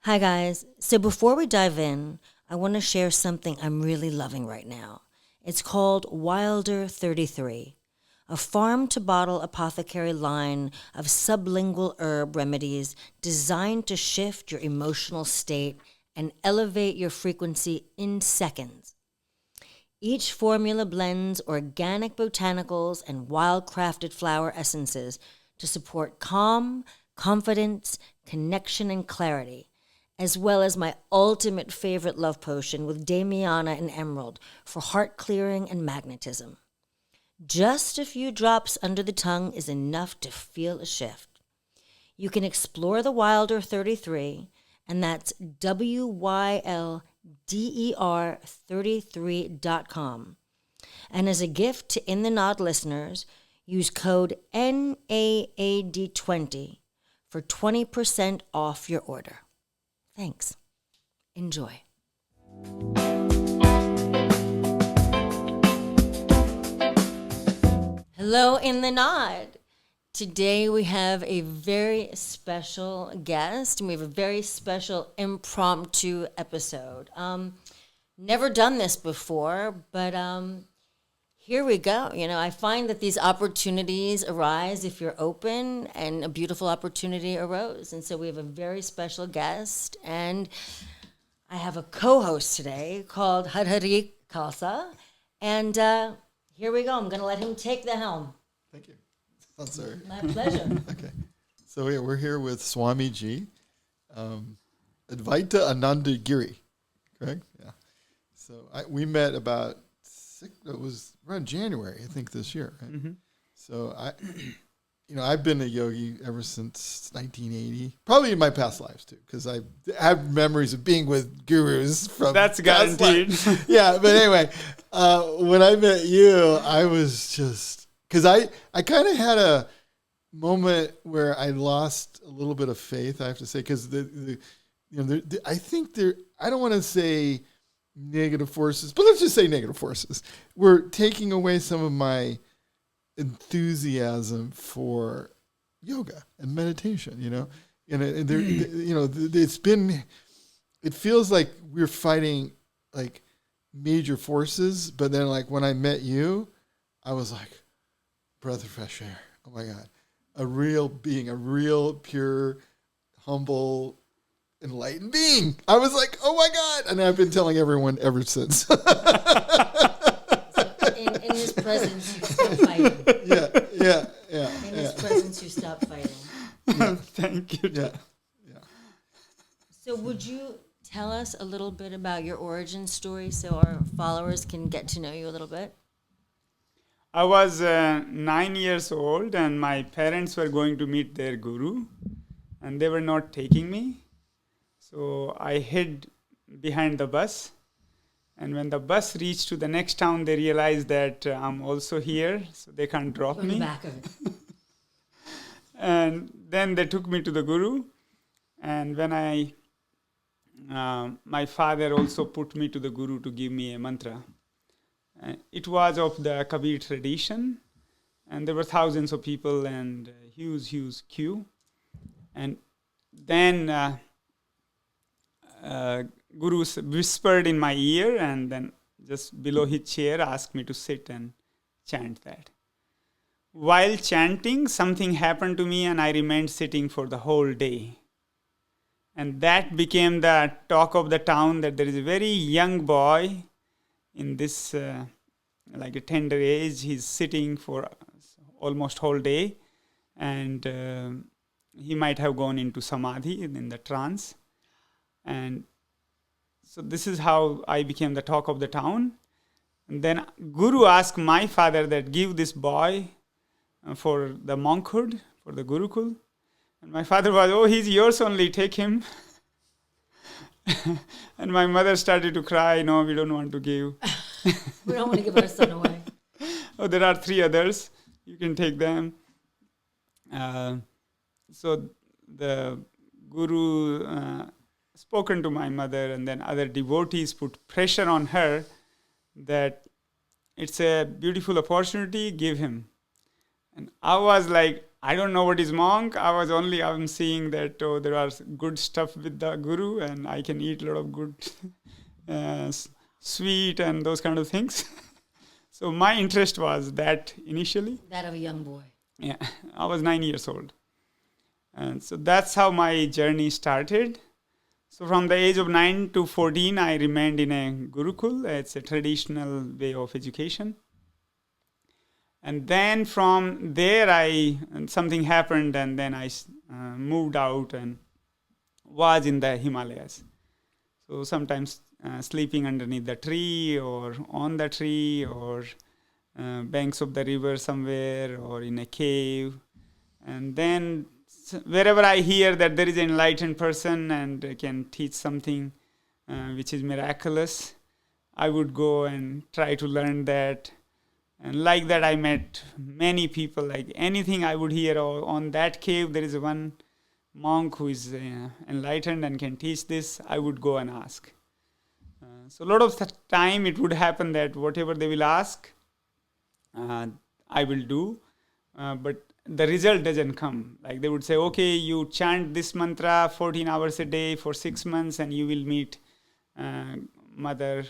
Hi, guys. So before we dive in, I want to share something I'm really loving right now. It's called Wilder 33, a farm to bottle apothecary line of sublingual herb remedies designed to shift your emotional state and elevate your frequency in seconds. Each formula blends organic botanicals and wild-crafted flower essences to support calm, confidence, connection, and clarity, as well as my ultimate favorite love potion with Damiana and Emerald for heart clearing and magnetism. Just a few drops under the tongue is enough to feel a shift. You can explore the Wilder 33, and that's WYLDER33.com. And as a gift to In the Naad listeners, use code NAAD20 for 20% off your order. Thanks. Enjoy. Hello, In the Naad. Today we have a very special guest, and we have a very special impromptu episode. Never done this before, but here we go. You know, I find that these opportunities arise if you're open, and a beautiful opportunity arose. And so we have a very special guest, and I have a co-host today called Hadhari Khalsa. And here we go. I'm going to let him take the helm. Thank you. Oh, sorry. My pleasure. Okay. So yeah, we're here with Swamiji, Advaitananda Giri, correct? Yeah. So we met about it was around January, I think, this year. Right? Mm-hmm. So I've been a yogi ever since 1980, probably in my past lives too, because I have memories of being with gurus from. That's guaranteed. Yeah, but anyway, when I met you, I was just. Because I kind of had a moment where I lost a little bit of faith, I have to say, because I think I don't want to say negative forces, but let's just say negative forces. Were taking away some of my enthusiasm for yoga and meditation, and it feels like we're fighting like major forces, but then like when I met you, I was like, breath of fresh air. Oh my God. A real being, a real pure, humble, enlightened being. I was like, oh my God. And I've been telling everyone ever since. So in his presence, you stop fighting. Yeah. In his presence, you stop fighting. Yeah. Thank you. Yeah. So would you tell us a little bit about your origin story so our followers can get to know you a little bit? I was 9 years old, and my parents were going to meet their guru, and they were not taking me. So I hid behind the bus. And when the bus reached to the next town, they realized that I'm also here, so they can't drop me. On the back of it. And then they took me to the guru. And when my father also put me to the guru to give me a mantra. It was of the Kabir tradition, and there were thousands of people and a huge queue. And then Guru whispered in my ear, and then just below his chair asked me to sit and chant that. While chanting, something happened to me, and I remained sitting for the whole day. And that became the talk of the town, that there is a very young boy in this like a tender age. He's sitting for almost whole day, and he might have gone into samadhi, in the trance. And so this is how I became the talk of the town. And then Guru asked my father that give this boy for the monkhood, for the Gurukul. And my father was, he's yours only, take him. And my mother started to cry, no, we don't want to give. We don't want to give our son away. There are 3 others. You can take them. So the Guru spoken to my mother, and then other devotees put pressure on her that it's a beautiful opportunity, give him. And I was like, I don't know what is monk. I'm seeing that there are good stuff with the guru, and I can eat a lot of good sweet and those kind of things. So my interest was that initially. That of a young boy. Yeah, I was 9 years old. And so that's how my journey started. So from the age of 9 to 14, I remained in a Gurukul. It's a traditional way of education. And then from there, something happened, and then I moved out and was in the Himalayas. So sometimes sleeping underneath the tree or on the tree or banks of the river somewhere or in a cave. And then wherever I hear that there is an enlightened person and can teach something which is miraculous, I would go and try to learn that. And like that, I met many people. Like anything I would hear on that cave, there is one monk who is enlightened and can teach this, I would go and ask. So a lot of the time it would happen that whatever they will ask, I will do. But the result doesn't come. Like they would say, okay, you chant this mantra 14 hours a day for 6 months and you will meet Mother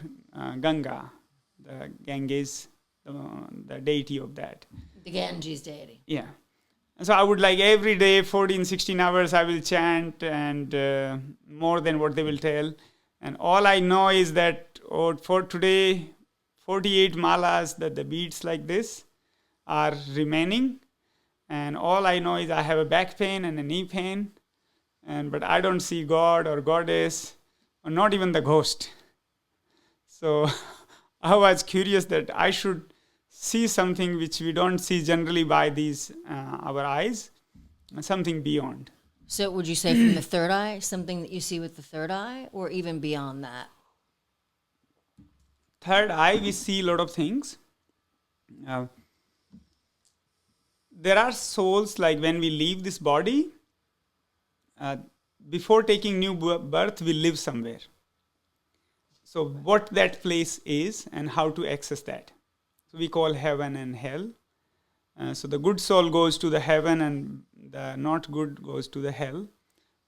Ganga, the Ganges, the deity of that. The Ganges deity. Yeah. And so I would like every day, 14, 16 hours, I will chant and more than what they will tell. And all I know is that for today, 48 malas, that the beads like this are remaining. And all I know is I have a back pain and a knee pain. But I don't see God or goddess or not even the ghost. So I was curious that I should see something which we don't see generally by these our eyes, something beyond. So would you say from the third eye, something that you see with the third eye, or even beyond that? Third eye, we see a lot of things. There are souls, like when we leave this body, before taking new birth, we live somewhere. So what that place is and how to access that. So we call heaven and hell. So the good soul goes to the heaven and the not good goes to the hell.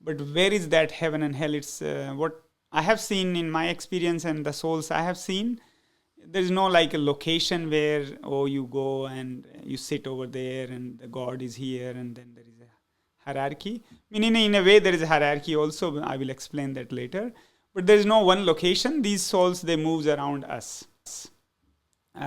But where is that heaven and hell? It's what I have seen in my experience and the souls I have seen. There is no like a location where, you go and you sit over there and the God is here and then there is a hierarchy. I mean, in a way there is a hierarchy also. I will explain that later. But there is no one location. These souls, they move around us.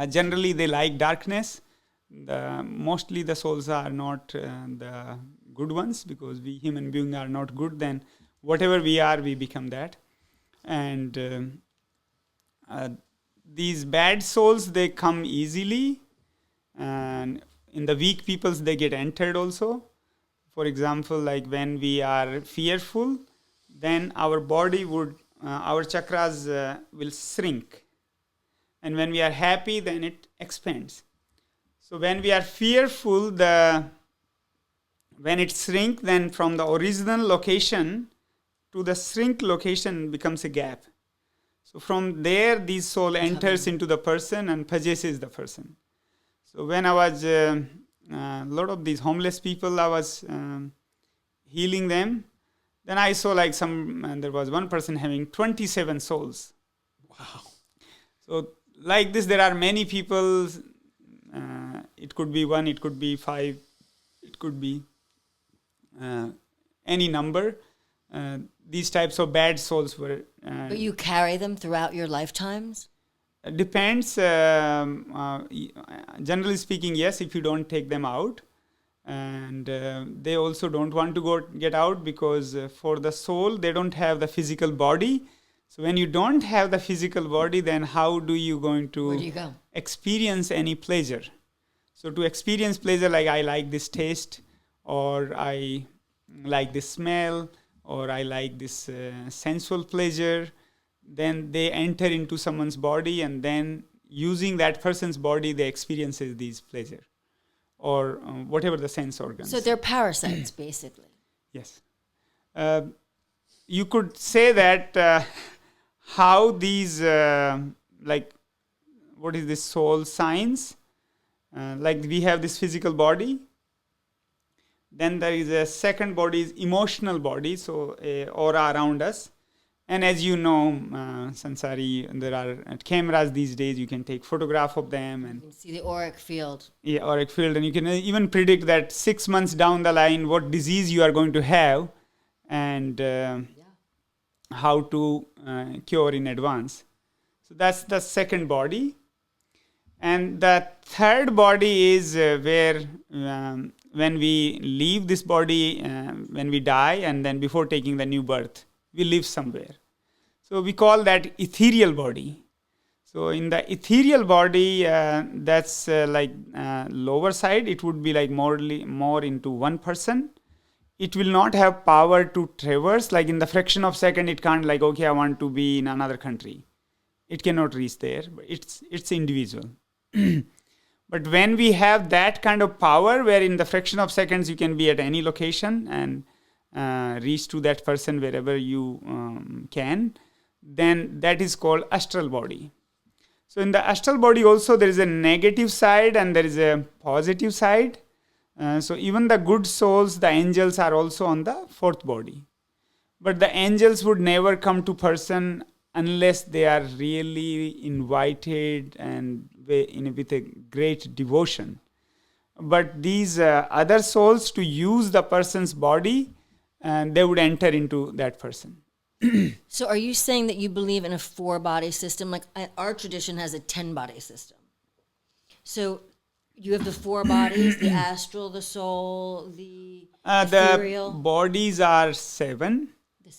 Generally, they like darkness. Mostly the souls are not the good ones, because we human beings are not good. Then whatever we are, we become that. And these bad souls, they come easily. And in the weak peoples, they get entered also. For example, like when we are fearful, then our body would, our chakras will shrink. And when we are happy, then it expands. So when we are fearful, when it shrinks, then from the original location to the shrink location becomes a gap. So from there, this soul enters into the person and possesses the person. So when I was, a lot of these homeless people, I was healing them. Then I saw like there was one person having 27 souls. Wow. So like this, there are many people. It could be 1, it could be 5, it could be any number. These types of bad souls were... But you carry them throughout your lifetimes? Depends. Generally speaking, yes, if you don't take them out. And they also don't want to get out, because for the soul, they don't have the physical body. So when you don't have the physical body, then how do you going to Where do you go? experience any pleasure? So to experience pleasure, like I like this taste, or I like this smell, or I like this sensual pleasure, then they enter into someone's body, and then using that person's body, they experience these pleasure, or whatever the sense organs. So they're parasites, basically. Yes. You could say that how these, like, what is this soul science? Like we have this physical body, Then there is a second body, is emotional body, so a aura around us. And as you know, Sansari, there are cameras these days, you can take photograph of them and You can see the auric field. yeah, auric field, and you can even predict that 6 months down the line what disease you are going to have and how to cure in advance. So that's the second body. And the third body is where when we leave this body, when we die, and then before taking the new birth, we live somewhere. So we call that ethereal body. So in the ethereal body, that's like lower side, it would be like more into one person. It will not have power to traverse, like in the fraction of second, it can't like, okay, I want to be in another country. It cannot reach there, but it's individual. But when we have that kind of power, where in the fraction of seconds you can be at any location and reach to that person wherever you can, then that is called astral body. So in the astral body also there is a negative side and there is a positive side. So even the good souls, the angels, are also on the fourth body. But the angels would never come to person unless they are really invited and with a great devotion. But these other souls, to use the person's body, they would enter into that person. So are you saying that you believe in a 4-body system? Like our tradition has a 10-body system. So you have the 4 bodies, the astral, the soul, the ethereal. The bodies are 7.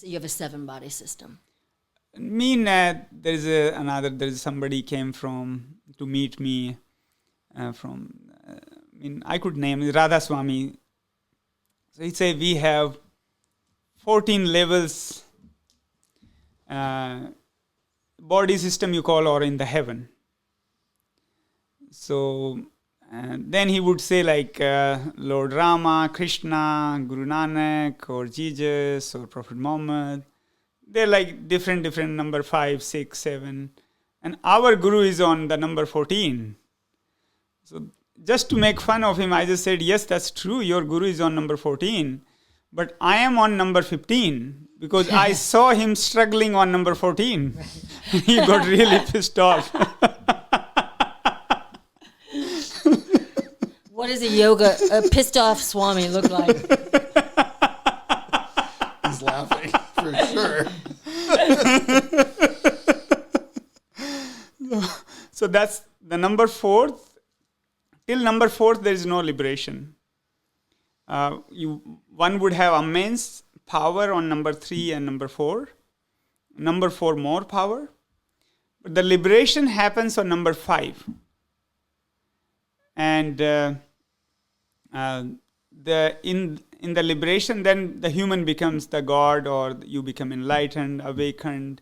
You have a 7-body system. I mean, there is somebody came to meet me from, I could name Radha Swami. So he said, we have 14 levels, body system you call, or in the heaven. So then he would say like Lord Rama, Krishna, Guru Nanak, or Jesus, or Prophet Muhammad. They're like different number 5, 6, 7. And our Guru is on the number 14. So just to make fun of him, I just said, yes, that's true. Your Guru is on number 14. But I am on number 15 because I saw him struggling on number 14. Right. He got really pissed off. What does a pissed off Swami look like? He's laughing for sure. So that's the number 4th. Till number 4th, there is no liberation. One would have immense power on number 3 and number 4. Number 4 more power. But the liberation happens on number 5. And in the liberation, then the human becomes the God, or you become enlightened, awakened.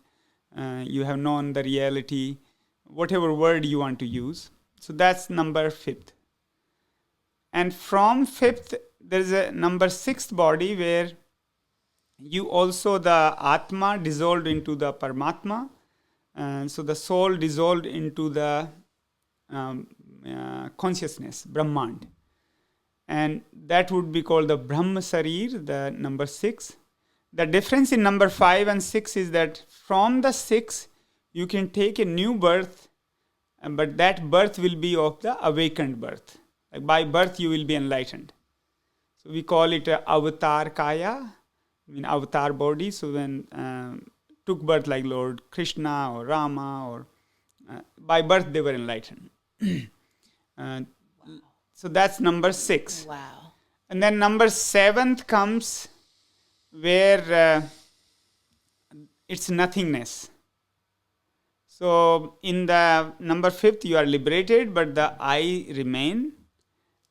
You have known the reality, whatever word you want to use. So that's number 5th. And from 5th, there is a number 6th body where you also, the Atma dissolved into the Paramatma. So the soul dissolved into the consciousness, Brahmand. And that would be called the Brahma Sarir, the number 6. The difference in number 5 and 6 is that from the 6, you can take a new birth, but that birth will be of the awakened birth. Like by birth, you will be enlightened. So we call it a avatar kaya, avatar body. So when took birth like Lord Krishna or Rama, or by birth they were enlightened. So that's number 6. Wow. And then number 7th comes where it's nothingness. So in the number 5th, you are liberated, but the I remain.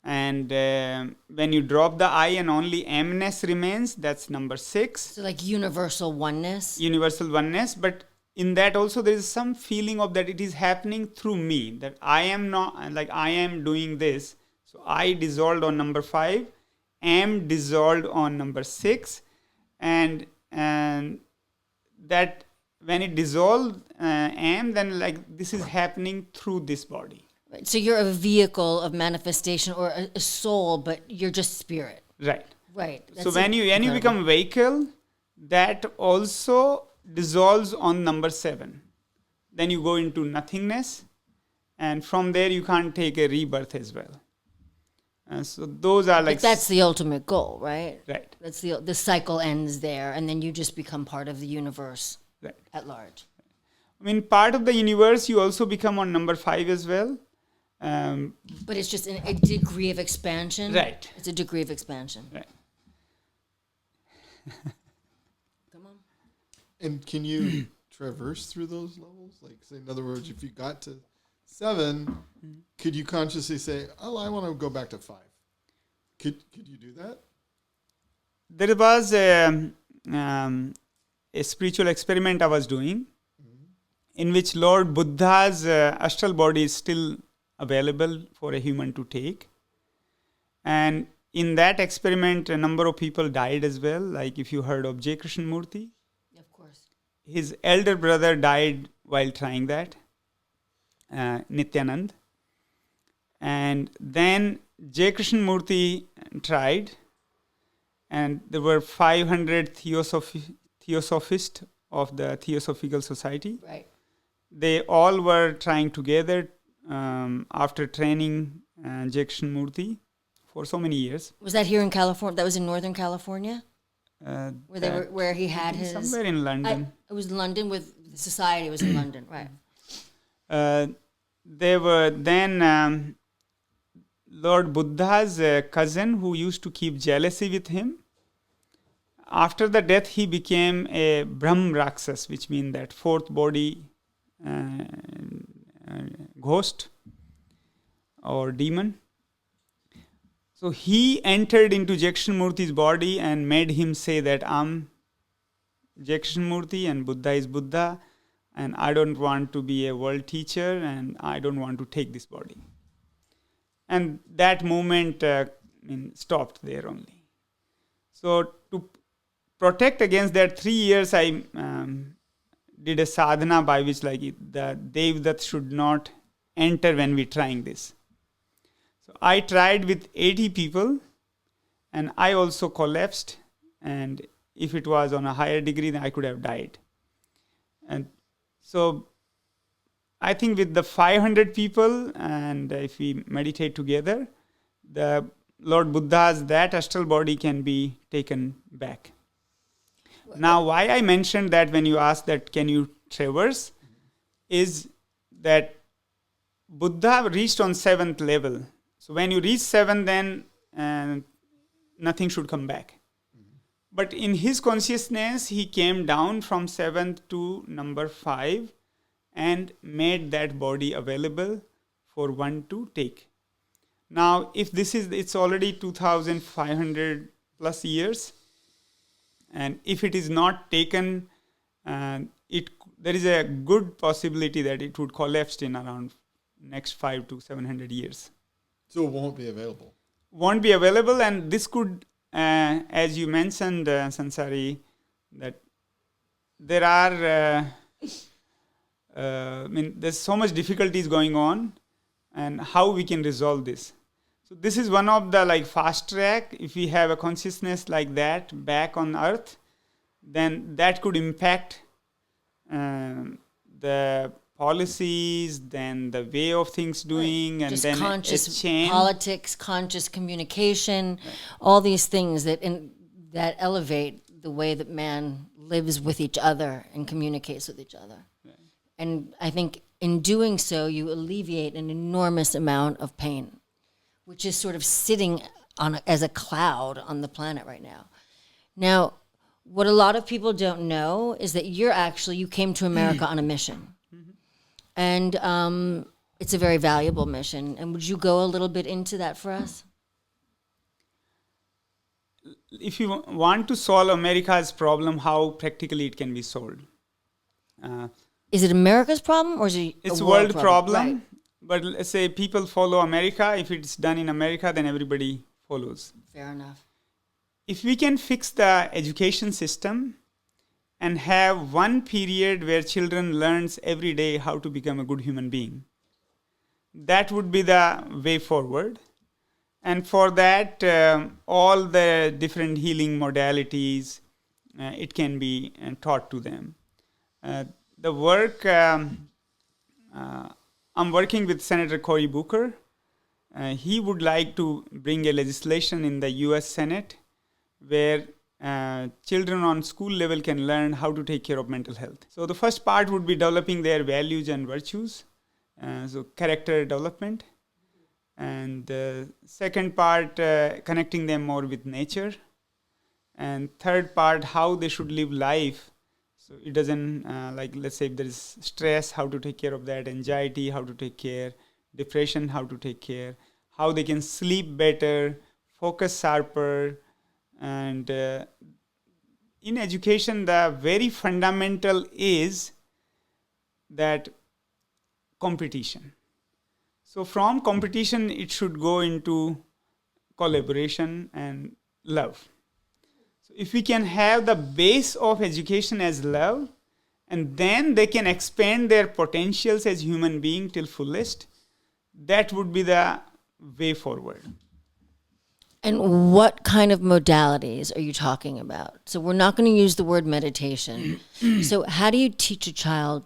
And when you drop the I and only emness remains, that's number 6. So like universal oneness. Universal oneness. But in that also there is some feeling of that it is happening through me. That I am not, like I am doing this. So I dissolved on number 5. Am dissolved on number 6. And that when it dissolved am, then like this is happening through this body. So you're a vehicle of manifestation, or a soul, but you're just spirit. Right. Right. So when you become vehicle, that also dissolves on number 7. Then you go into nothingness, and from there you can't take a rebirth as well. So those are like. But that's the ultimate goal, right? Right. That's the cycle ends there, and then you just become part of the universe Right. at large. I mean, part of the universe, you also become on number 5 as well. But it's just a degree of expansion. Right. It's a degree of expansion. Right. Come on. And can you traverse through those levels? Like, say, in other words, if you got to 7, could you consciously say, "Oh, I want to go back to 5"? Could you do that? There was a spiritual experiment I was doing, in which Lord Buddha's astral body is still available for a human to take. And in that experiment, a number of people died as well. Like if you heard of J. Krishnamurti, Of course. his elder brother died while trying that, Nityanand. And then J. Krishnamurti tried, and there were 500 theosophists of the Theosophical Society. Right. They all were trying together after training J. Krishnamurti for so many years. Was that here in California? That was in Northern California, where he had his somewhere in London. It was London with the society. Was in London, right? They were then Lord Buddha's cousin who used to keep jealousy with him. After the death, he became a Brahm Raksas, which means that fourth body ghost or demon. So he entered into J. Krishnamurti's body and made him say that I'm J. Krishnamurti and Buddha is Buddha, and I don't want to be a world teacher, and I don't want to take this body. And that movement stopped there only. So to protect against that, 3 years I did a sadhana by which like the Devdat should not enter when we're trying this. So I tried with 80 people, and I also collapsed, and if it was on a higher degree, then I could have died. And so I think with the 500 people, and if we meditate together, the Lord Buddha's that astral body can be taken back. Now, why I mentioned that when you asked that can you traverse, is that Buddha reached on 7th level. So when you reach 7, then nothing should come back. But in his consciousness, he came down from 7th to number 5 and made that body available for one to take. Now, if it's already 2,500 plus years, and if it is not taken, there is a good possibility that it would collapse in around next 500 to 700 years. So it won't be available. Won't be available, and this could, as you mentioned, Sansari, that there are, there's so much difficulties going on, and how we can resolve this. So this is one of the fast track. If we have a consciousness like that back on Earth, then that could impact the policies, then the way of things doing, and just then conscious a chain. politics, conscious communication, all these things that elevate the way that man lives with each other and communicates with each other. Right. And I think in doing so, you alleviate an enormous amount of pain, which is sort of sitting as a cloud on the planet right now. Now, what a lot of people don't know is that you came to America on a mission. And it's a very valuable mission. And would you go a little bit into that for us? If you want to solve America's problem, how practically it can be solved? Is it America's problem or is it it's a world problem? Right. But let's say people follow America. If it's done in America, then everybody follows. Fair enough. If we can fix the education system and have one period where children learns every day how to become a good human being, that would be the way forward. And for that, all the different healing modalities, it can be taught to them. The work, I'm working with Senator Cory Booker. He would like to bring a legislation in the US Senate where children on school level can learn how to take care of mental health. So the first part would be developing their values and virtues, so character development. And the second part, connecting them more with nature. And third part, how they should live life. So it doesn't, like, let's say if there is stress, how to take care of that, anxiety, how to take care, depression, how to take care, how they can sleep better, focus sharper. And in education, the very fundamental is that competition. So from competition, it should go into collaboration and love. So if we can have the base of education as love, and then they can expand their potentials as human being till fullest, that would be the way forward. And what kind of modalities are you talking about? So we're not going to use the word meditation. So how do you teach a child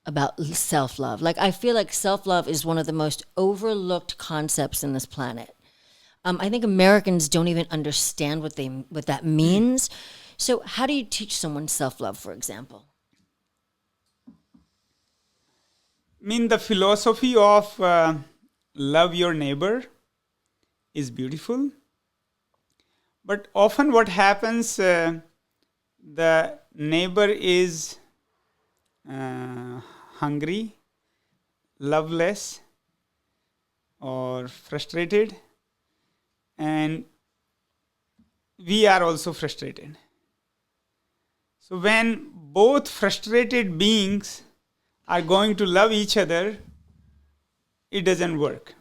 about self-love? Like, I feel like self-love is one of the most overlooked concepts in this planet. I think Americans don't even understand what that means. So how do you teach someone self-love, for example? I mean, the philosophy of love your neighbor is beautiful. But often what happens, the neighbor is hungry, loveless, or frustrated, and we are also frustrated. So when both frustrated beings are going to love each other, it doesn't work.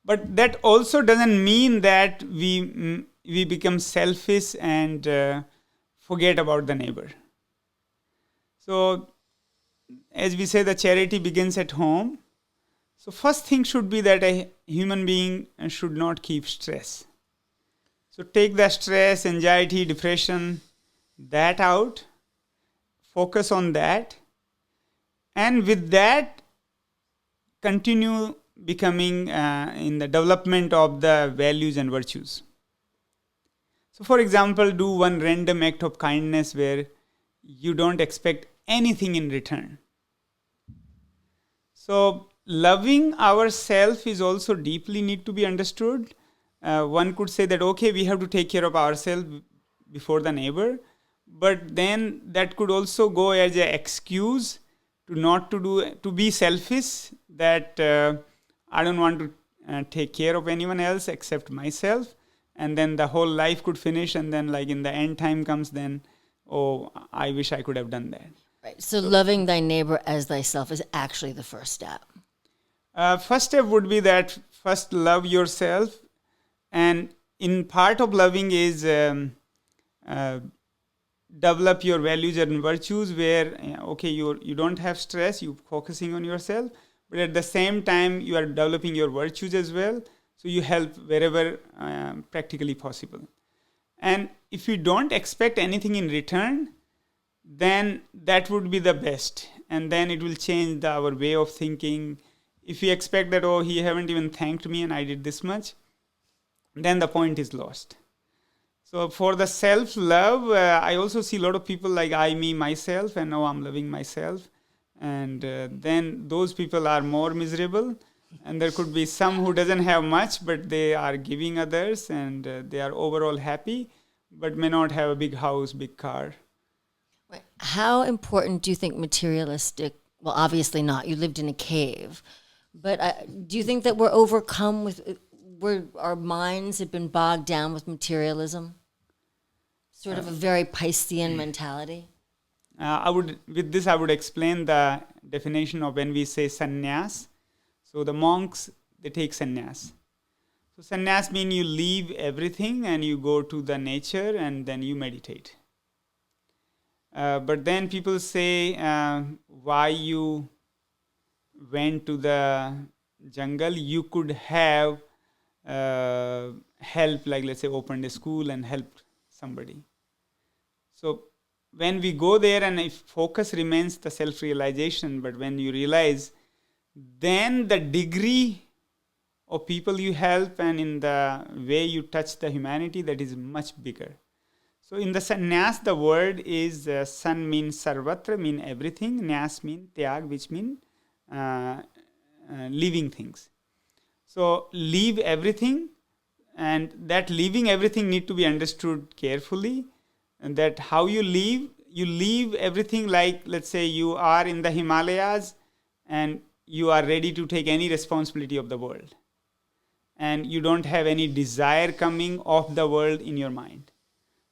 But that also doesn't mean that we become selfish and forget about the neighbor. So, as we say, the charity begins at home. So first thing should be that a human being should not keep stress. So take the stress, anxiety, depression, that out, focus on that, and with that, continue becoming in the development of the values and virtues. So for example, do one random act of kindness where you don't expect anything in return. So loving ourselves is also deeply need to be understood. One could say that, okay, we have to take care of ourselves before the neighbor, but then that could also go as an excuse to be selfish, that I don't want to take care of anyone else except myself, and then the whole life could finish, and then like in the end time comes, then, oh, I wish I could have done that. Right. So loving thy neighbor as thyself is actually the first step. First step would be that first love yourself, and in part of loving is develop your values and virtues where, okay, you don't have stress, you're focusing on yourself, but at the same time you are developing your virtues as well, so you help wherever practically possible. And if you don't expect anything in return, then that would be the best, and then it will change our way of thinking. If we expect that, oh, he haven't even thanked me and I did this much, then the point is lost. So for the self-love, I also see a lot of people like I, me, myself, and now I'm loving myself. And then those people are more miserable. And there could be some who doesn't have much, but they are giving others, and they are overall happy, but may not have a big house, big car. How important do you think materialistic, well, obviously not, you lived in a cave, but do you think that we're overcome with, where our minds have been bogged down with materialism? Sort of a very Piscean mentality? I would explain the definition of when we say sannyas. So the monks, they take sannyas. So sannyas means you leave everything and you go to the nature and then you meditate. But then people say, why you went to the jungle? You could have help, like let's say opened a school and helped somebody. So when we go there, and if focus remains the self-realization, but when you realize, then the degree of people you help and in the way you touch the humanity, that is much bigger. So in the sannyas, the word is san means sarvatra, mean everything. Nyas mean tyag, which mean leaving things. So leave everything, and that leaving everything need to be understood carefully. And that how you leave everything, like let's say you are in the Himalayas and you are ready to take any responsibility of the world. And you don't have any desire coming of the world in your mind.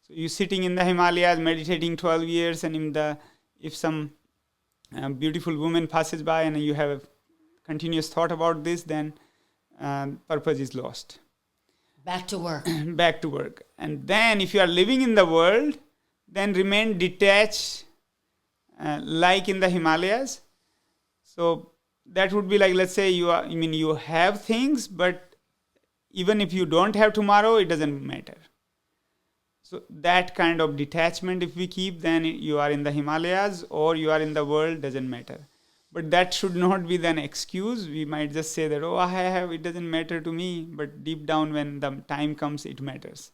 So you're sitting in the Himalayas meditating 12 years, and if some beautiful woman passes by and you have a continuous thought about this, then purpose is lost. Back to work. Back to work. And then if you are living in the world, then remain detached like in the Himalayas. So that would be like, let's say you have things, but even if you don't have tomorrow, it doesn't matter. So that kind of detachment, if we keep, then you are in the Himalayas or you are in the world, doesn't matter. But that should not be an excuse. We might just say that, I have, it doesn't matter to me. But deep down, when the time comes, it matters.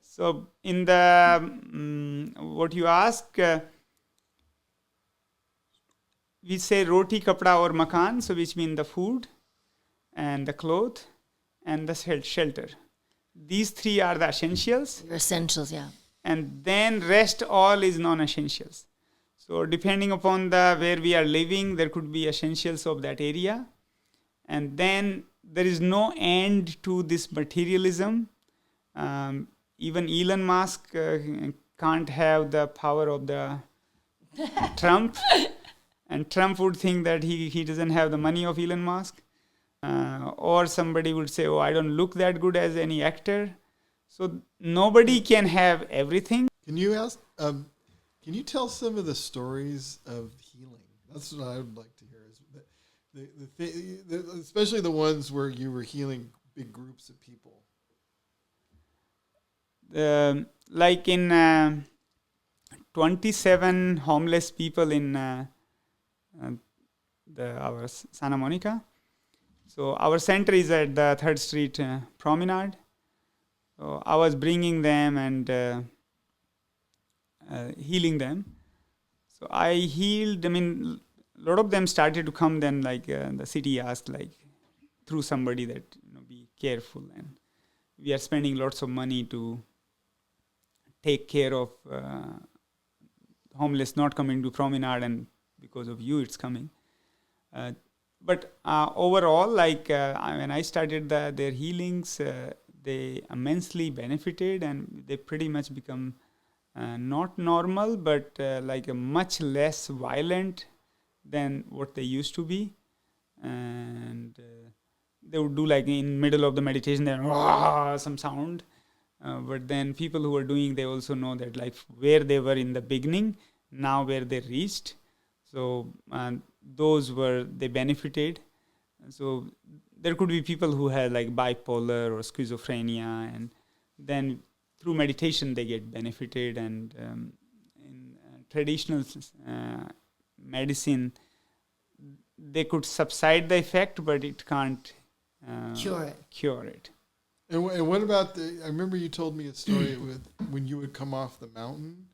So in the, what you ask, we say roti, kapda or makan, so which mean the food and the cloth and the shelter. These three are the essentials. Your essentials, yeah. And then rest all is non-essentials. So depending upon where we are living, there could be essentials of that area. And then there is no end to this materialism. Even Elon Musk can't have the power of the Trump. And Trump would think that he doesn't have the money of Elon Musk. Or somebody would say, I don't look that good as any actor. So nobody can have everything. Can you tell some of the stories of healing? That's what I would like to hear. Is especially the ones where you were healing big groups of people. Like in 27 homeless people in our Santa Monica. So our center is at the 3rd Street Promenade. So I was bringing them and healing them. So I healed, a lot of them started to come then, like the city asked, like through somebody that, be careful. And we are spending lots of money to take care of homeless not coming to Promenade, and because of you it's coming. But overall, like when I started their healings, they immensely benefited, and they pretty much become not normal, but like a much less violent than what they used to be. And they would do like in middle of the meditation, some sound. But then people who are doing, they also know that like where they were in the beginning, now where they reached. So they benefited. So there could be people who had like bipolar or schizophrenia, and then through meditation they get benefited. And in traditional medicine, they could subside the effect, but it can't cure it. And what about I remember you told me a story with when you would come off the mountain,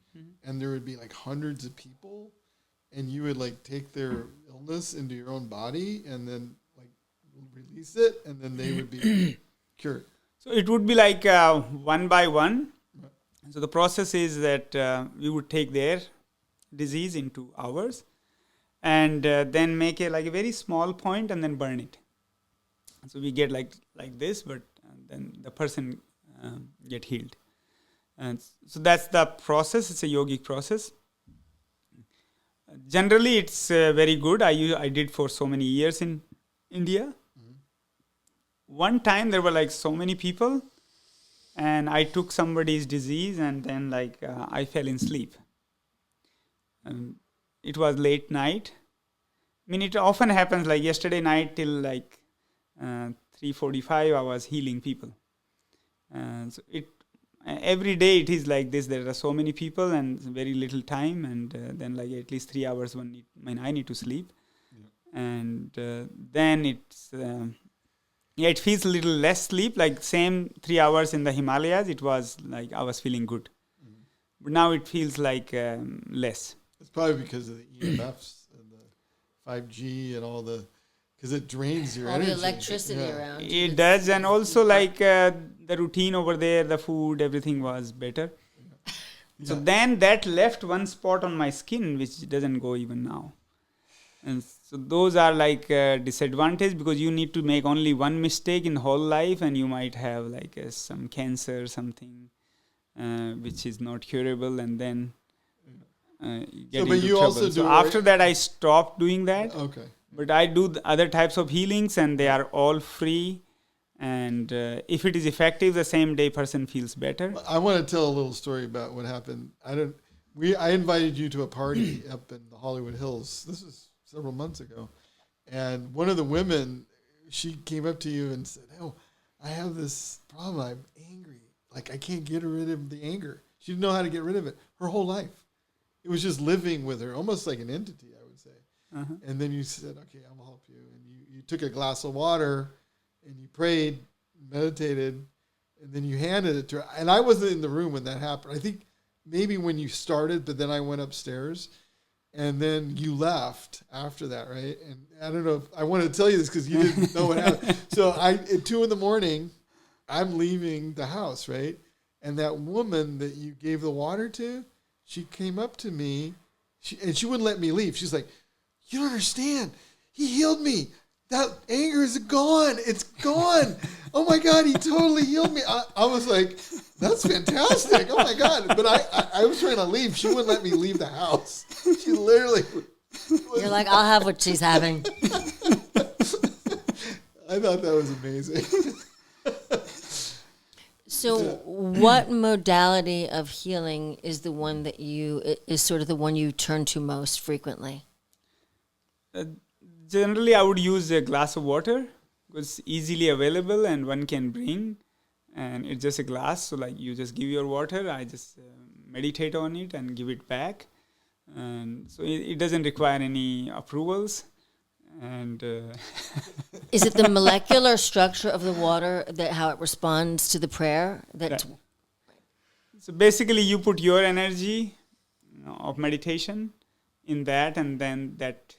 and there would be like hundreds of people, and you would like take their illness into your own body and then like release it, and then they would be cured. So it would be like one by one. Right. So the process is that we would take their disease into ours, and then make a very small point and then burn it. So we get like this, but then the person get healed. And so that's the process. It's a yogic process. Generally, it's very good. I did for so many years in India. Mm-hmm. One time there were like so many people, and I took somebody's disease, and then I fell in sleep. It was late night. It often happens like yesterday night till 3:45 I was healing people. So every day it is like this. There are so many people and very little time, and then like at least 3 hours I need to sleep. And then it's it feels a little less sleep, like same 3 hours in the Himalayas, it was like I was feeling good. But now it feels like less. It's probably because of the EMFs and the 5G and all the, because it drains your All energy. the electricity around. It does, and also like the routine over there, the food, everything was better. So then that left one spot on my skin which doesn't go even now. And so those are like disadvantage, because you need to make only one mistake in the whole life and you might have like some cancer, something which is not curable, and then get into trouble. Also so after that I stopped doing that. Okay. But I do the other types of healings and they are all free. And if it is effective, the same day person feels better. I want to tell a little story about what happened. I invited you to a party up in the Hollywood Hills. This was several months ago. And one of the women, she came up to you and said, "Oh, I have this problem. I'm angry. Like I can't get rid of the anger." She didn't know how to get rid of it her whole life. It was just living with her, almost like an entity, I would say. And then you said, "Okay, I'll help you." And you took a glass of water and you prayed, meditated, and then you handed it to her. And I wasn't in the room when that happened. I think maybe when you started, but then I went upstairs. And then you left after that, right? And I don't know if I want to tell you this because you didn't know what happened. So at 2 a.m, I'm leaving the house, right? And that woman that you gave the water to, she came up to me, and she wouldn't let me leave. She's like, "You don't understand. He healed me. That anger is gone. It's gone. Oh my God, he totally healed me." I was like, "That's fantastic. Oh my God." But I was trying to leave. She wouldn't let me leave the house. She literally. You're like, "I'll have what she's having." I thought that was amazing. So what modality of healing is the one that is sort of the one you turn to most frequently? Generally, I would use a glass of water because it's easily available and one can bring. And it's just a glass. So like you just give your water. I just meditate on it and give it back. And so it doesn't require any approvals. And is it the molecular structure of the water that how it responds to the prayer? Right. So basically you put your energy of meditation in that, and then that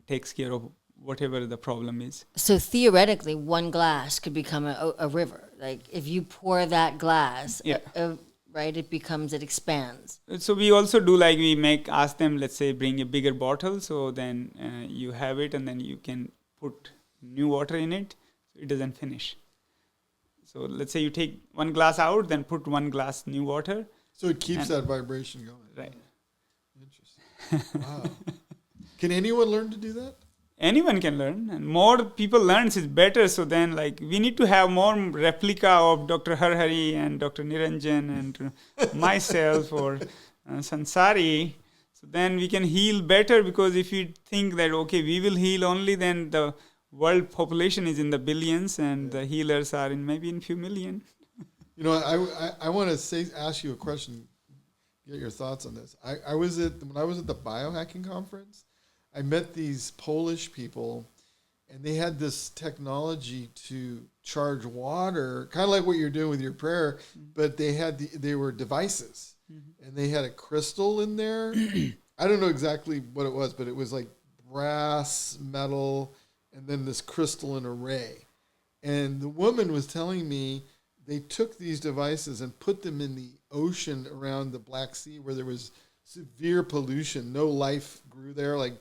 takes care of whatever the problem is. So theoretically, one glass could become a river. Like if you pour that glass, right, it expands. So we also do like ask them, let's say, bring a bigger bottle. So then you have it, and then you can put new water in it. So it doesn't finish. So let's say you take one glass out, then put one glass new water. So it keeps that vibration going. Right. Interesting. Wow. Can anyone learn to do that? Anyone can learn, and more people learn is better. So then, like, we need to have more replica of Dr. Harhari and Dr. Niranjan and myself or Sansari. So then we can heal better, because if you think that, okay, we will heal only, then the world population is in the billions and the healers are maybe in few million. You know, I want to ask you a question, get your thoughts on this. When I was at the biohacking conference, I met these Polish people, and they had this technology to charge water, kind of like what you're doing with your prayer, but they were devices, and they had a crystal in there. I don't know exactly what it was, but it was like brass, metal, and then this crystalline array. And the woman was telling me they took these devices and put them in the ocean around the Black Sea, where there was severe pollution. No life grew there, like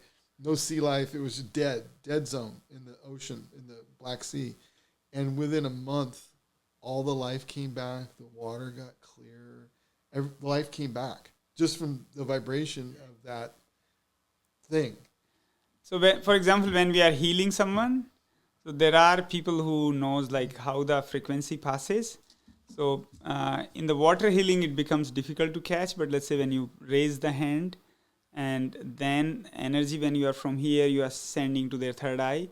no sea life. It was a dead zone in the ocean, in the Black Sea. And within a month, all the life came back. The water got clear. Life came back just from the vibration of that thing. So, for example, when we are healing someone, so there are people who knows like how the frequency passes. So in the water healing, it becomes difficult to catch. But let's say when you raise the hand, and then energy, when you are from here, you are sending to their third eye,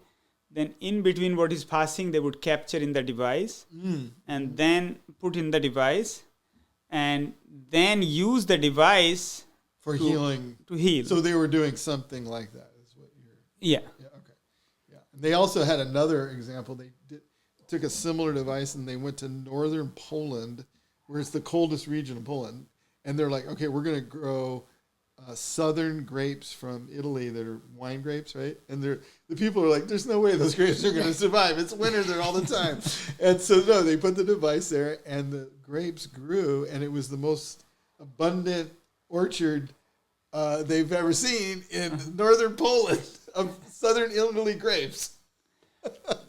Then in between what is passing, they would capture in the device and then put in the device and then use the device For healing. to heal. So they were doing something like that is what you're... Yeah. Yeah, okay. Yeah. And they also had another example. They took a similar device and they went to northern Poland, where it's the coldest region of Poland. And they're like, okay, we're going to grow southern grapes from Italy that are wine grapes, right? And the people are like, there's no way those grapes are going to survive. It's winter there all the time. And so, no, they put the device there, and the grapes grew, and it was the most abundant orchard they've ever seen in northern Poland of southern Italy grapes.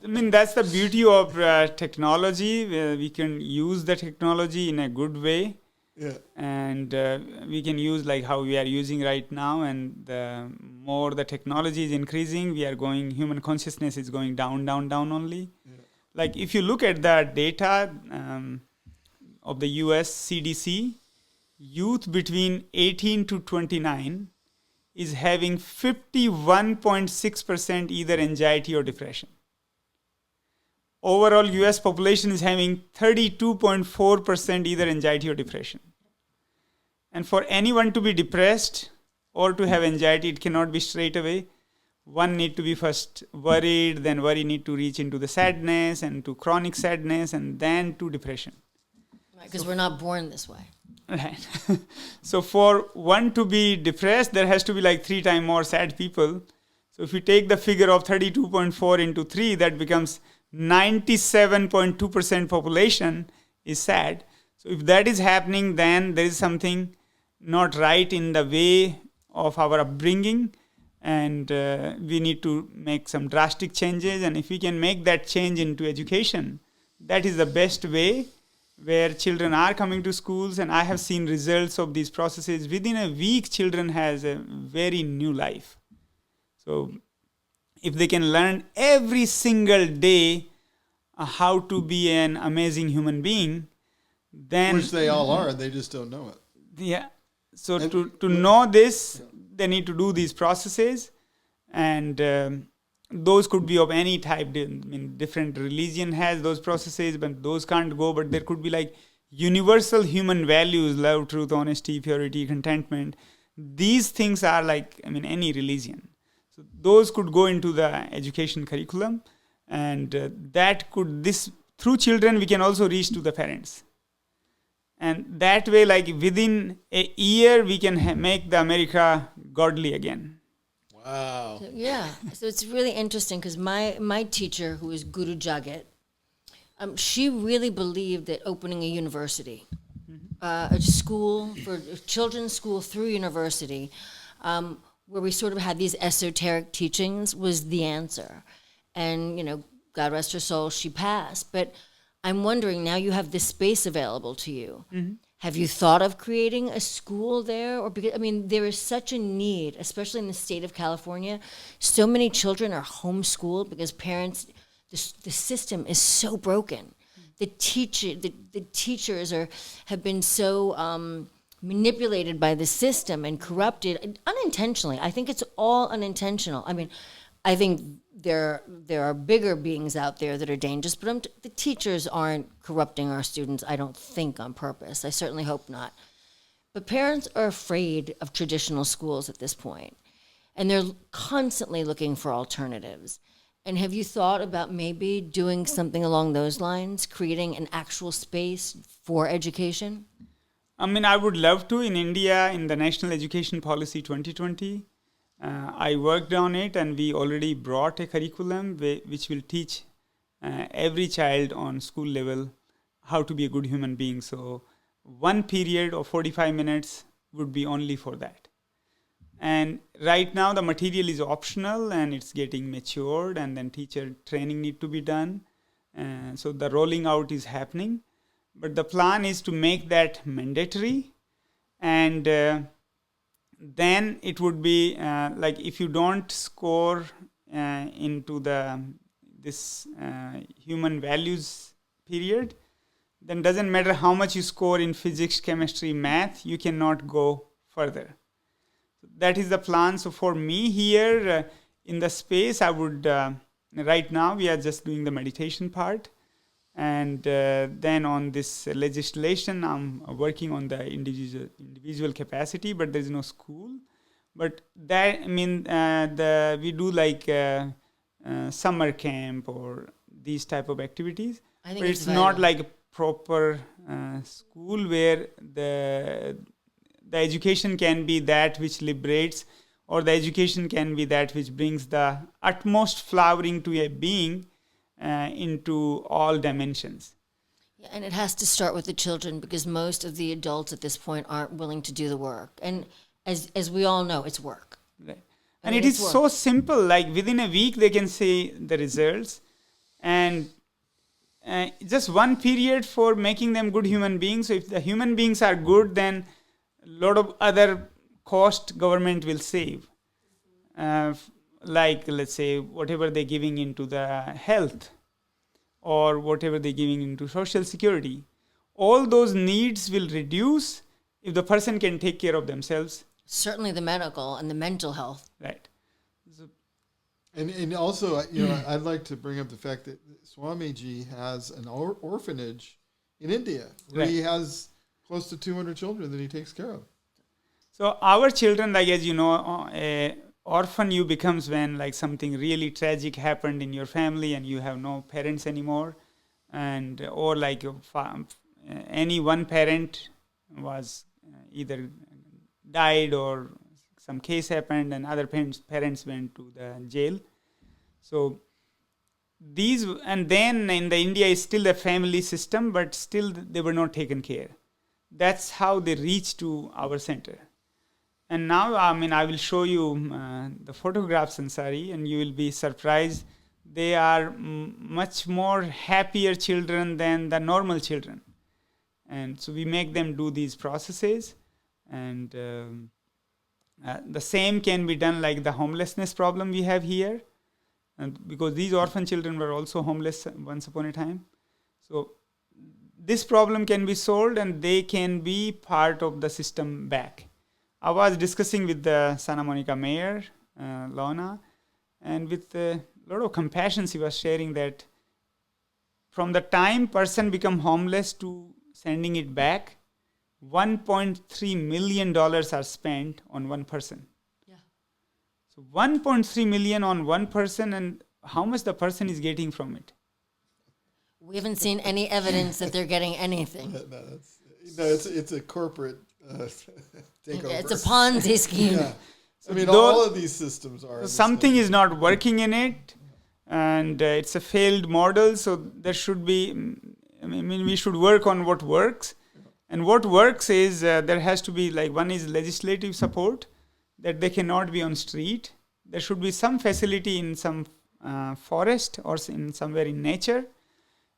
I mean, that's the beauty of technology. We can use the technology in a good way. Yeah. And we can use like how we are using right now, and the more the technology is increasing, human consciousness is going down only. Yeah. Like if you look at the data of the US CDC, youth between 18 to 29 is having 51.6% either anxiety or depression. Overall, US population is having 32.4% either anxiety or depression. And for anyone to be depressed or to have anxiety, it cannot be straight away. One need to be first worried, then worry need to reach into the sadness and to chronic sadness and then to depression. Because we're not born this way. Right. So for one to be depressed, there has to be like 3 times more sad people. So if you take the figure of 32.4 into 3, that becomes 97.2% population is sad. So if that is happening, then there is something not right in the way of our upbringing, and we need to make some drastic changes. And if we can make that change into education, that is the best way, where children are coming to schools, and I have seen results of these processes. Within a week, children has a very new life. So if they can learn every single day how to be an amazing human being, then... Which they all are, they just don't know it. Yeah. So to know this, they need to do these processes, and those could be of any type. I mean, different religion has those processes, but those can't go. But there could be like universal human values: love, truth, honesty, purity, contentment. These things are like, I mean, any religion. So those could go into the education curriculum, and through children we can also reach to the parents. And that way, like within a year, we can make the America godly again. Wow. So, yeah. So it's really interesting because my teacher, who is Guru Jagat, she really believed that opening a university, a school, for children's school through university, where we sort of had these esoteric teachings, was the answer. And, God rest her soul, she passed. But I'm wondering, now you have this space available to you. Mm-hmm. Have you thought of creating a school there? Or because, there is such a need, especially in the state of California. So many children are homeschooled because parents, the system is so broken. The teachers have been so manipulated by the system and corrupted unintentionally. I think it's all unintentional. I think there are bigger beings out there that are dangerous, but the teachers aren't corrupting our students, I don't think, on purpose. I certainly hope not. But parents are afraid of traditional schools at this point, and they're constantly looking for alternatives. And have you thought about maybe doing something along those lines, creating an actual space for education? I would love to. In India, in the National Education Policy 2020, I worked on it, and we already brought a curriculum which will teach every child on school level how to be a good human being. So one period of 45 minutes would be only for that. And right now the material is optional and it's getting matured, and then teacher training need to be done. So the rolling out is happening. But the plan is to make that mandatory, and then it would be like if you don't score into this human values period, then doesn't matter how much you score in physics, chemistry, math, you cannot go further. That is the plan. So for me here in the space, I would right now we are just doing the meditation part. And then on this legislation, I'm working on the individual capacity, but there is no school. But that, I mean, we do like summer camp or these type of activities. I think But it's not like a proper school where the education can be that which liberates, or the education can be that which brings the utmost flowering to a being into all dimensions. Yeah, and it has to start with the children, because most of the adults at this point aren't willing to do the work. And as we all know, it's work. Right. I And mean, it is it's work. so simple, like within a week they can see the results. And just one period for making them good human beings. So if the human beings are good, then a lot of other cost government will save. Like, let's say, whatever they're giving into the health or whatever they're giving into social security, all those needs will reduce if the person can take care of themselves. Certainly the medical and the mental health. Right. And also, you know, I'd like to bring up the fact that Swamiji has an orphanage in India where he has close to 200 children that he takes care of. So our children, like, as you know, orphan you becomes when like something really tragic happened in your family and you have no parents anymore, and or like any one parent was either died or some case happened and other parents went to the jail. So these, and then in the India is still a family system, but still they were not taken care. That's how they reach to our center. And now, I mean, I will show you the photographs, Ansari, and you will be surprised. They are much more happier children than the normal children. And so we make them do these processes. And the same can be done like the homelessness problem we have here. And because these orphan children were also homeless once upon a time. So this problem can be solved and they can be part of the system back. I was discussing with the Santa Monica mayor, Lorna, and with a lot of compassion she was sharing that from the time person become homeless to sending it back, $1.3 million are spent on one person. Yeah. So 1.3 million on one person, and how much the person is getting from it? We haven't seen any evidence that they're getting anything. It's a corporate takeover. It's a Ponzi scheme. Yeah. I mean, all of these systems are. Something is not working in it, and it's a failed model. So there should be, I mean, we should work on what works. And what works is there has to be, like, one is legislative support, that they cannot be on street. There should be some facility in some forest or in somewhere in nature.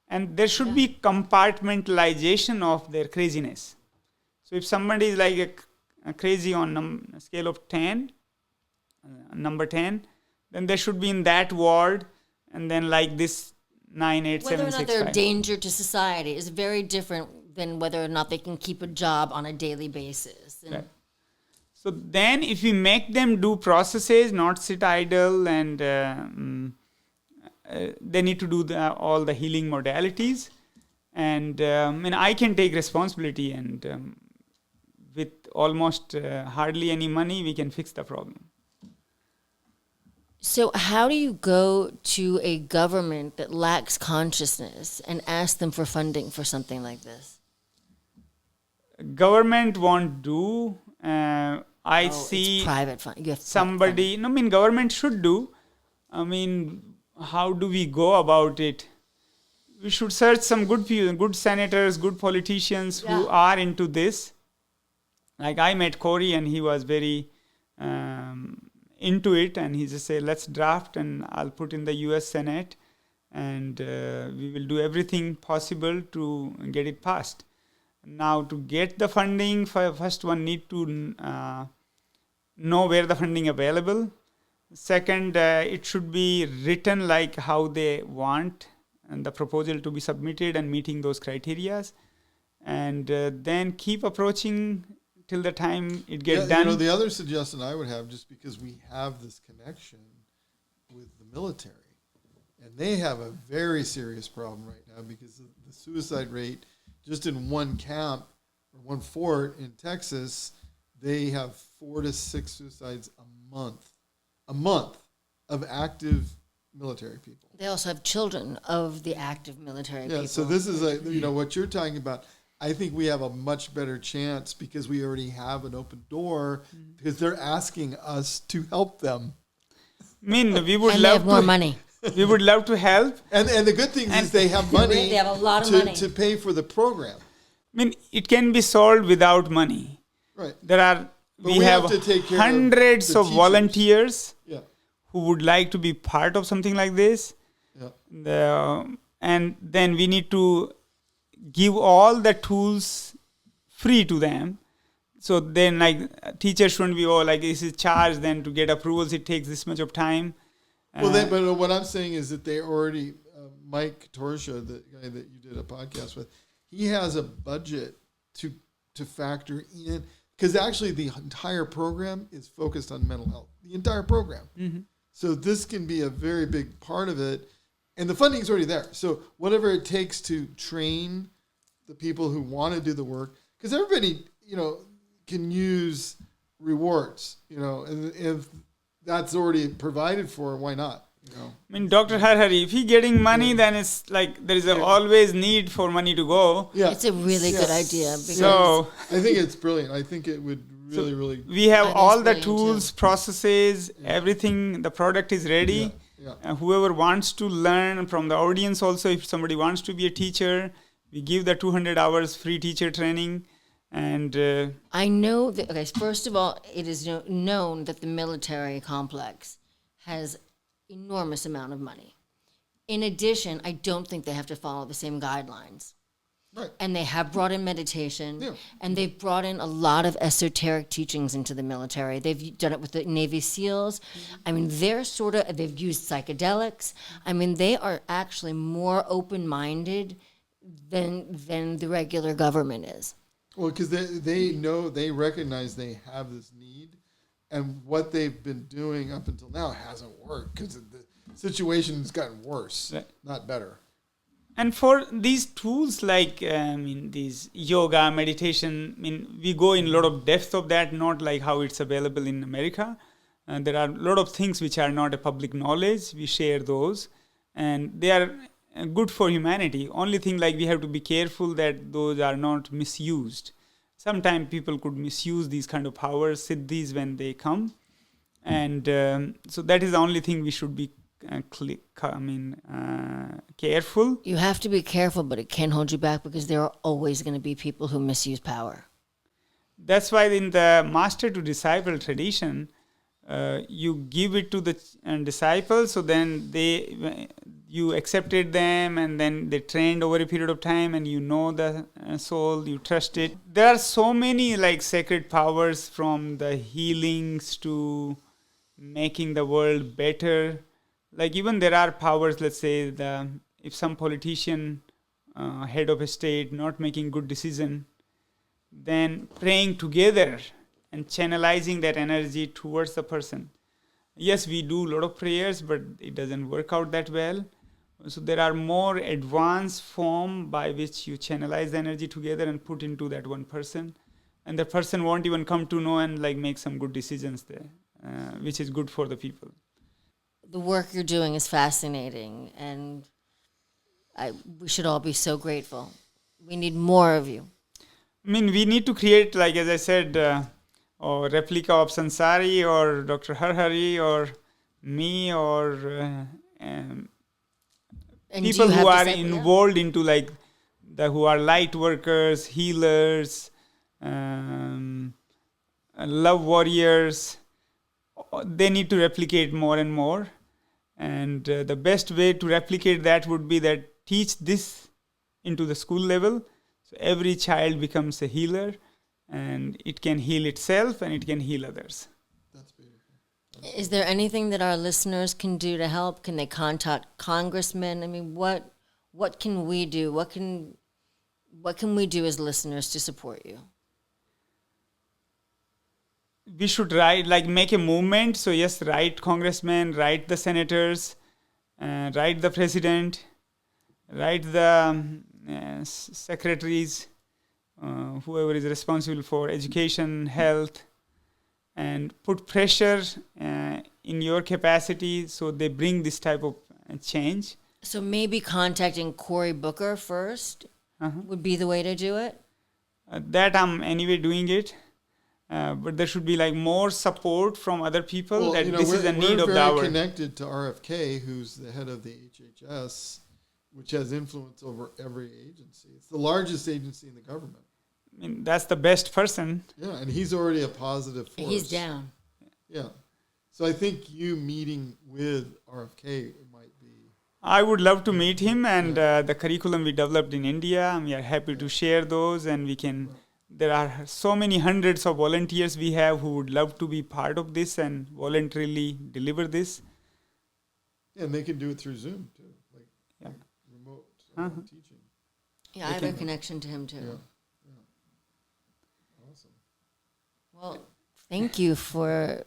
And there should be compartmentalization of their craziness. So if somebody is like a crazy on a scale of 10, number 10, then they should be in that ward, and then like this 9, 8, 7, 6, 5. Whether or not they're a danger to society is very different than whether or not they can keep a job on a daily basis. And right. So then if we make them do processes, not sit idle, and they need to do all the healing modalities. And I can take responsibility, and with almost hardly any money, we can fix the problem. so how do you go to a government that lacks consciousness and ask them for funding for something like this? Government won't do. I see it's private fund. You have somebody. No, I mean, government should do. I mean, how do we go about it? We should search some good people, good senators, good politicians who are into this. Like I met Corey, and he was very into it, and he just said, let's draft and I'll put in the US Senate, and we will do everything possible to get it passed. Now, to get the funding, first one need to know where the funding available. Second, it should be written like how they want and the proposal to be submitted and meeting those criteria. And then keep approaching till the time it gets done. You know, the other suggestion I would have, just because we have this connection with the military, And they have a very serious problem right now because the suicide rate, just in one camp or one fort in Texas, they have 4 to 6 suicides a month of active military people. They also have children of the active military people. Yeah, so this is what you're talking about. I think we have a much better chance because we already have an open door because they're asking us to help them. I mean, we would and they love have more to, money. We would love to help. And the good thing is they have money. They have a lot of money to pay for the program. I mean, it can be solved without money. Right. We have to take care hundreds of the of teachers. volunteers Yeah. who would like to be part of something like this. Yeah. And then we need to give all the tools free to them. So then, like, teachers shouldn't be, this is charged, then to get approvals, it takes this much of time. But what I'm saying is that they already, Mike Torsha, the guy that you did a podcast with, he has a budget to factor in, because actually the entire program is focused on mental health, the entire program. Mm-hmm. So this can be a very big part of it. And the funding is already there. So whatever it takes to train the people who want to do the work, because everybody, can use rewards, and if that's already provided for, why not? I mean, Dr. Harhari, if he's getting money, then it's like there is always need for money to go. Yeah. It's a really good idea. Because So I think it's brilliant. I think it would really we have That all is the brilliant tools, processes, everything. The product is ready. Yeah. Whoever wants to learn from the audience also, if somebody wants to be a teacher, we give the 200 hours free teacher training. And I know that, first of all, it is known that the military complex has enormous amount of money. In addition, I don't think they have to follow the same guidelines. Right. And they have brought in meditation, Yeah. and they've brought in a lot of esoteric teachings into the military. They've done it with the Navy SEALs. I mean, they've used psychedelics. I mean, they are actually more open-minded than the regular government is. Well, because they recognize they have this need, and what they've been doing up until now hasn't worked because the situation's gotten worse, not better. And for these tools like these yoga, meditation, we go in a lot of depth of that, not like how it's available in America. There are a lot of things which are not a public knowledge. We share those, and they are good for humanity. Only thing, like, we have to be careful that those are not misused. Sometimes people could misuse these kind of powers, siddhis, when they come. And so that is the only thing we should be careful. You have to be careful, but it can hold you back because there are always going to be people who misuse power. That's why in the master to disciple tradition, you give it to the disciples, so then you accepted them, and then they trained over a period of time, and the soul, you trust it. There are so many sacred powers, from the healings to making the world better. Even there are powers, let's say, if some politician, head of a state, not making good decision, then praying together and channelizing that energy towards the person. Yes, we do a lot of prayers, but it doesn't work out that well. So there are more advanced form by which you channelize the energy together and put into that one person. And the person won't even come to know and make some good decisions there, which is good for the people. The work you're doing is fascinating, and we should all be so grateful. We need more of you. We need to create, as I said, or replica of Sansari or Dr. Harhari or me or people who are involved into who are light workers, healers, love warriors. They need to replicate more and more. And the best way to replicate that would be that teach this into the school level. So every child becomes a healer, and it can heal itself and it can heal others. That's beautiful. Is there anything that our listeners can do to help? Can they contact congressmen? What can we do? What can we do as listeners to support you? We should write, make a movement. So yes, write congressmen, write the senators, write the president, write the secretaries, whoever is responsible for education, health, and put pressure in your capacity so they bring this type of change. So maybe contacting Cory Booker first would be the way to do it? That I'm anyway doing it. But there should be like more support from other people that this is a need of the hour. We're very connected to RFK, who's the head of the HHS, which has influence over every agency. It's the largest agency in the government. I mean, that's the best person. Yeah, and he's already a positive force. He's down. Yeah. So I think you meeting with RFK might be... I would love to meet him, and the curriculum we developed in India, and we are happy to share those, and we can... There are so many hundreds of volunteers we have who would love to be part of this and voluntarily deliver this. Yeah, and they can do it through Zoom too, like remote teaching. Yeah, I have a connection to him too. Yeah. Awesome. Well, thank you for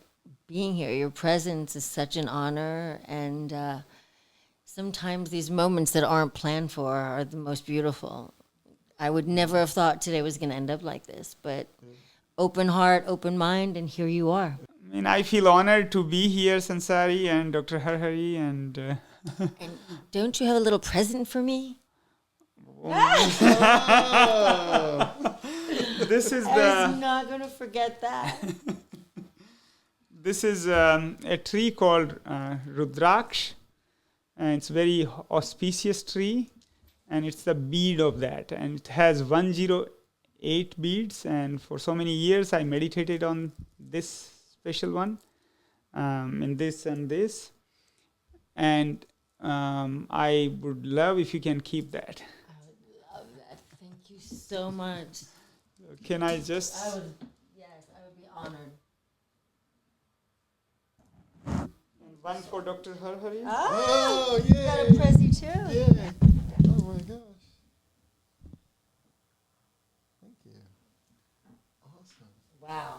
being here. Your presence is such an honor, and sometimes these moments that aren't planned for are the most beautiful. I would never have thought today was going to end up like this, but open heart, open mind, and here you are. I mean, I feel honored to be here, Sansari and Dr. Harhari, and... And don't you have a little present for me? This is I was not going to forget that. This is a tree called Rudraksh, and it's a very auspicious tree, and it's the bead of that, and it has 108 beads, and for so many years I meditated on this special one, and this, and I would love if you can keep that. I would love that. Thank you so much. Can I just... I would be honored. And one for Dr. Harhari. Oh, You got a prezi too. Yeah. Oh my gosh. Thank you. Awesome. Wow.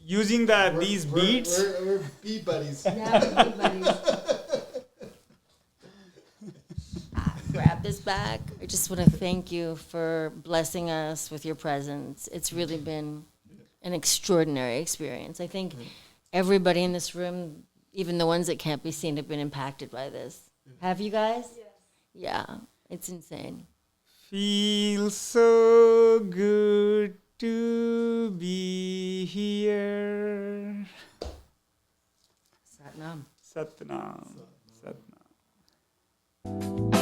Using these beads. We're bee buddies. Yeah, everybody. Grab this back. I just want to thank you for blessing us with your presence. It's really been an extraordinary experience. I think everybody in this room, even the ones that can't be seen, have been impacted by this. Have you guys? Yes. Yeah, it's insane. Feels so good to be here. Satnam. Satnam. Satnam.